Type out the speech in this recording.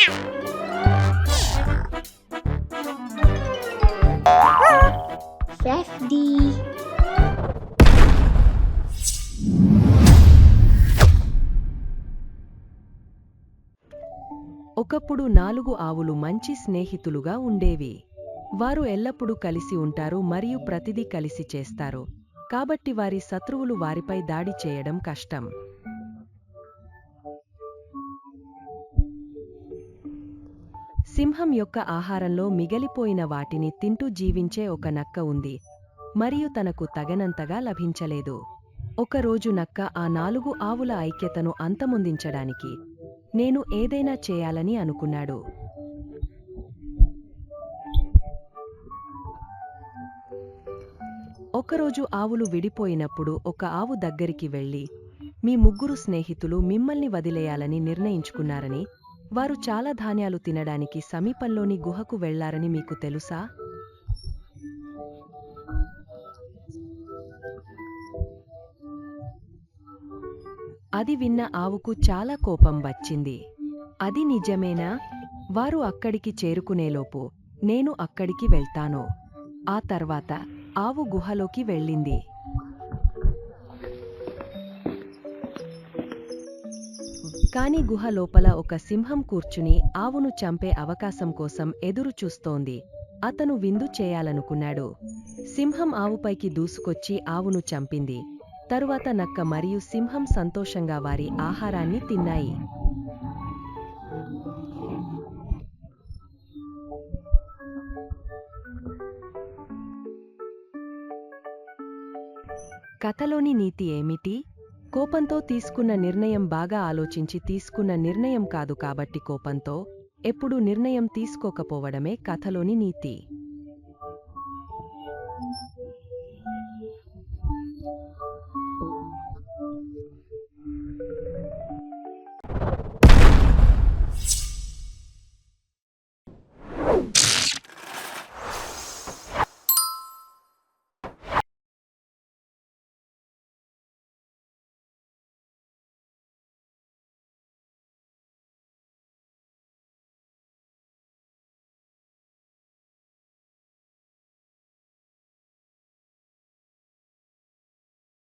Safety. ఒకప్పుడు 4 ఆవులు మంచి స్నేహితులుగా ఉండేవి. వారు ఎల్లప్పుడూ కలిసి ఉంటారు మరియు ప్రతిదీ కలిసి చేస్తారు. కాబట్టి వారి శత్రువులు వారిపై దాడి చేయడం కష్టం. సింహం యొక్క ఆహారంలో మిగిలిపోయిన వాటిని తింటూ జీవించే ఒక నక్క ఉంది, మరియు తనకు తగనంతగా లభించలేదు. ఒకరోజు నక్క ఆ 4 ఆవుల ఐక్యతను అంతమొందించడానికి నేను ఏదైనా చేయాలని అనుకున్నాడు. ఒకరోజు ఆవులు విడిపోయినప్పుడు ఒక ఆవు దగ్గరికి వెళ్ళి, మీ ముగ్గురు స్నేహితులు మిమ్మల్ని వదిలేయాలని నిర్ణయించుకున్నారని, వారు చాలా ధాన్యాలు తినడానికి సమీపంలోని గుహకు వెళ్లారని మీకు తెలుసా? అది విన్న ఆవుకు చాలా కోపం వచ్చింది. అది నిజమేనా? వారు అక్కడికి చేరుకునేలోపు నేను అక్కడికి వెళ్తాను. ఆ తర్వాత ఆవు గుహలోకి వెళ్ళింది. కాని గుహ లోపల ఒక సింహం కూర్చుని ఆవును చంపే అవకాశం కోసం ఎదురు చూస్తోంది. అతను విందు చేయాలనుకున్నాడు. సింహం ఆవుపైకి దూసుకొచ్చి ఆవును చంపింది. తరువాత నక్క మరియు సింహం సంతోషంగా వారి ఆహారాన్ని తిన్నాయి. కథలోని నీతి ఏమిటి? కోపంతో తీసుకున్న నిర్ణయం బాగా ఆలోచించి తీసుకున్న నిర్ణయం కాదు, కాబట్టి కోపంతో ఎప్పుడూ నిర్ణయం తీసుకోకపోవడమే కథలోని నీతి.